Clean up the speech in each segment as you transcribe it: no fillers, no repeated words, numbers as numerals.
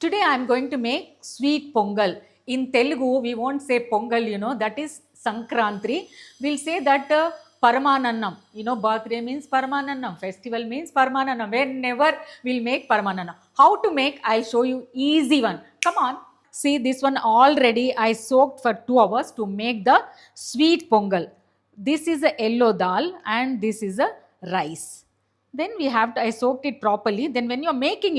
Today I am going to make sweet pongal. In Telugu, we won't say pongal, that is Sankrantri. We'll say that Paramanannam. Birthday means Paramanannam. Festival means Paramanannam. Whenever we'll make Paramanannam. How to make? I'll show you easy one. Come on. See this one already I soaked for 2 hours to make the sweet pongal. This is a yellow dal and this is a rice. Then we have to, I soaked it properly. Then when you're making,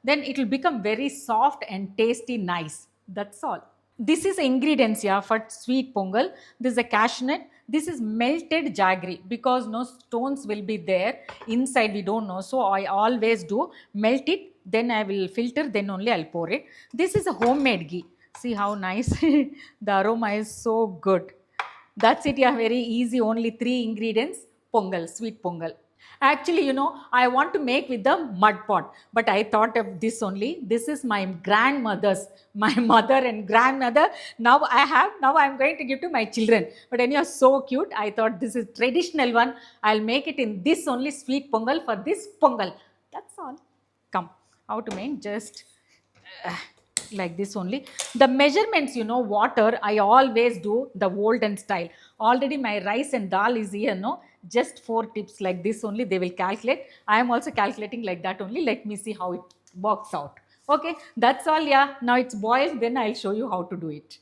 then it will become very soft and tasty nice. That's all. This is ingredients, yeah, for sweet pongal. This is a cashew nut. This is melted jaggery because no stones will be there inside, we don't know, so I always do melt it, then I will filter, then only I'll pour it. This is a homemade ghee. See how nice the aroma is so good. That's it, yeah, very easy, only 3 ingredients. Pongal, sweet pongal. Actually, I want to make with the mud pot, but I thought of this only. This is my grandmother's, my mother and grandmother. Now I'm going to give to my children. But when you're so cute, I thought this is traditional one. I'll make it in this only sweet pongal for this pongal. That's all. Come, how to make? Just like this only. The measurements, water, I always do the olden style. Already my rice and dal is here, no? Just 4 tips like this only, they will calculate. I am also calculating like that only. Let me see how it works out. Okay, that's all, yeah. Now it's boiled, then I'll show you how to do it.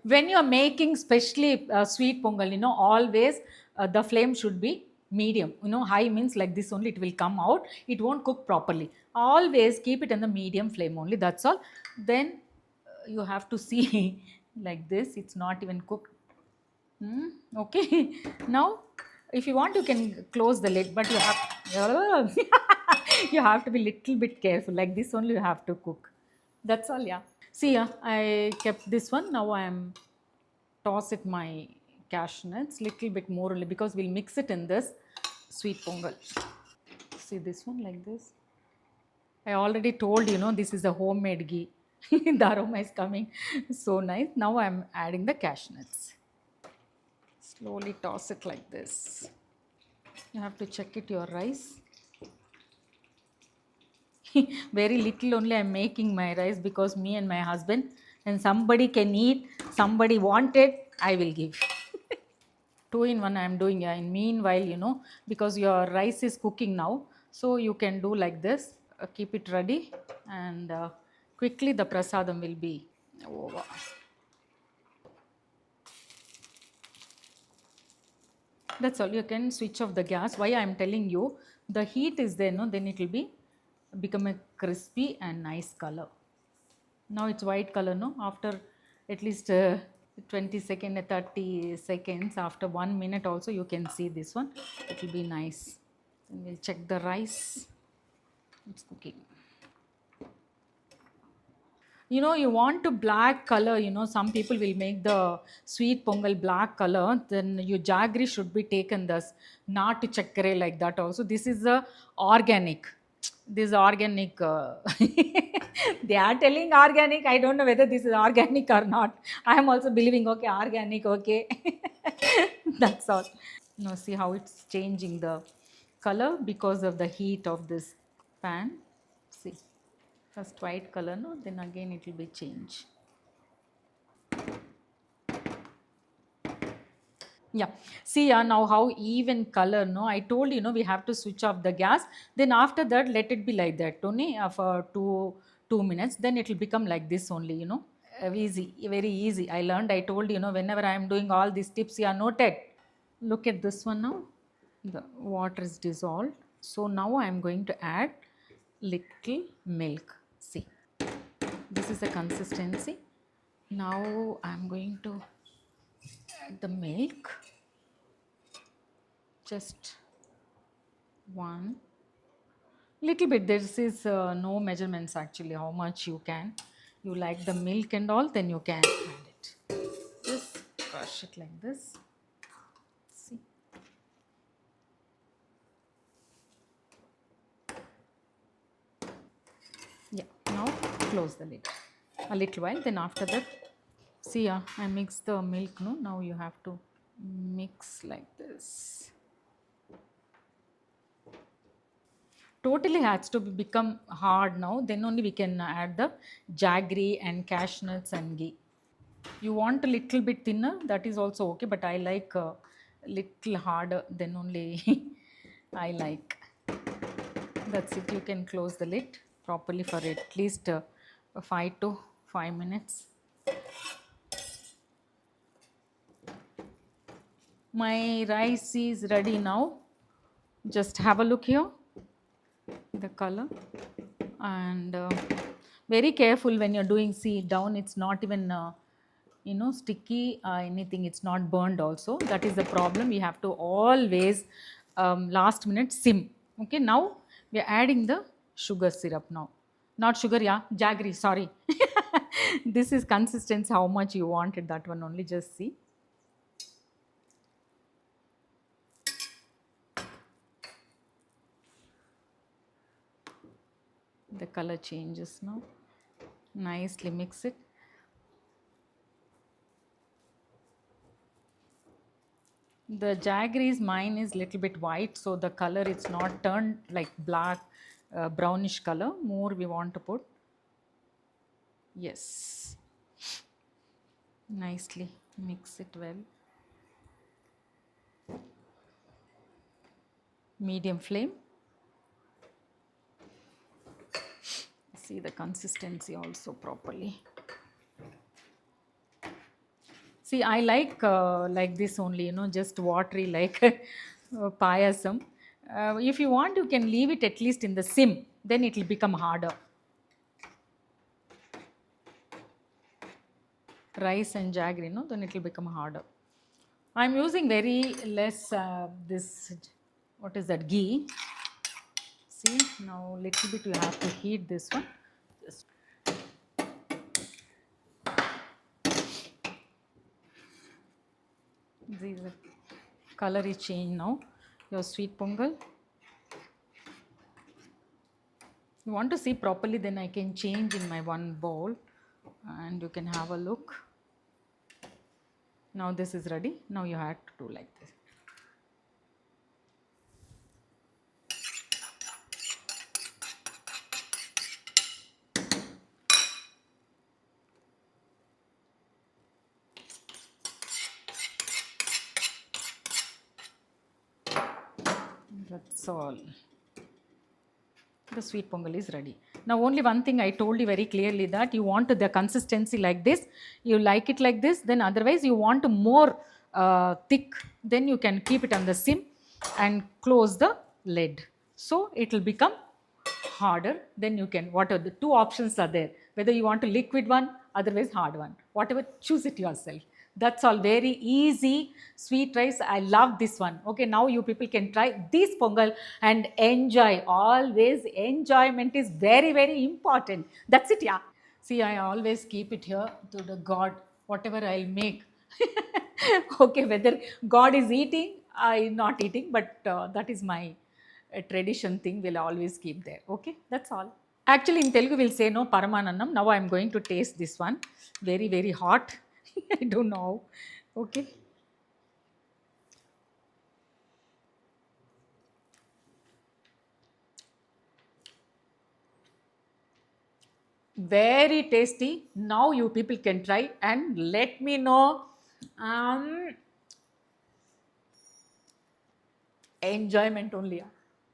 When you're making especially sweet pongal, always the flame should be medium. High means like this only, it will come out, it won't cook properly. Always keep it in the medium flame only, that's all. Then you have to see like this, it's not even cooked. Okay. Now if you want, you can close the lid, but you have you have to be little bit careful, like this only you have to cook. That's all, yeah. See, yeah, I kept this one. Now I am toss it my cashew nuts little bit more only because we'll mix it in this sweet pongal. See this one like this. I already told this is a homemade ghee. The aroma is coming so nice. Now I am adding the cashew nuts. Slowly toss it like this. You have to check it your rice. Very little only I'm making my rice because me and my husband, and somebody can eat, somebody want it, I will give. 2 in 1 I'm doing, yeah. In meanwhile, because your rice is cooking now, so you can do like this. Keep it ready, and quickly the prasadam will be over. That's all. You can switch off the gas. Why I'm telling you, the heat is there, no? Then it will be become a crispy and nice color. Now it's white color, no? After at least 20 seconds, 30 seconds, after 1 minute also you can see this one. It will be nice. Then we'll check the rice. It's cooking. You want to black color, some people will make the sweet pongal black color, then your jaggery should be taken thus, not to chakkare like that also. This is a organic. This organic. They are telling organic. I don't know whether this is organic or not. I am also believing, okay, organic, okay. That's all. See how it's changing the color because of the heat of this pan. See. First white color, no, then again it will be change. Yeah, see, now how even color, no, I told we have to switch off the gas, then after that let it be like that only for 2 minutes, then it will become like this only. Easy, very easy. I learned, I told whenever I am doing all these tips, you are noted. Look at this one now, the water is dissolved, so now I am going to add little milk. See, this is the consistency. Now I'm going to add the milk, just one little bit. This is no measurements actually, how much you like the milk and all, then you can add it. Just crush it like this. See, yeah. Now close the lid a little while, then after that, see, yeah, I mix the milk, no, now you have to mix like this. totally has to become hard now, then only we can add the jaggery and cashews and ghee. You want a little bit thinner, that is also okay, but I like a little harder, then only I like. That's it. You can close the lid properly for at least 5 to 5 minutes. My rice is ready now. Just have a look here, the color, and very careful when you're doing. See down, it's not even sticky, anything. It's not burned also. That is the problem. We have to always last minute sim. Okay, now we are adding the sugar syrup now. Not sugar, yeah, jaggery, sorry. This is consistency, how much you wanted, that one only, just see. The color changes now. Nicely mix it. The jaggery's mine is little bit white, so the color is not turned like black, brownish color. More we want to put. Yes. Nicely mix it well. Medium flame. See the consistency also properly. See, I like this only, just watery like payasam. If you want, you can leave it at least in the sim, then it will become harder. Rice and jaggery, then it will become harder. I'm using very less this, what is that, ghee. See, now little bit you have to heat this one. Just the color is changed now. Your sweet pongal. You want to see properly, then I can change in my one bowl and you can have a look. Now this is ready. Now you have to do like this. That's all. The sweet pongal is ready. Now only one thing I told you very clearly, that you want the consistency like this, you like it like this, then otherwise you want more thick, then you can keep it on the sim and close the lid. So it will become harder, then you can, what are the two options are there, whether you want a liquid one, otherwise hard one, whatever, choose it yourself. That's all, very easy sweet rice. I love this one. Okay, now you people can try this pongal and enjoy. Always enjoyment is very, very important. That's it, yeah. See, I always keep it here to the God, whatever I'll make. Okay, whether God is eating, I not eating, but that is my tradition thing. Will always keep there. Okay, that's all. Actually, in Telugu, we'll say no Paramanannam. Now I'm going to taste this one. Very, very hot. I don't know. Okay. Very tasty. Now you people can try and let me know. Enjoyment only.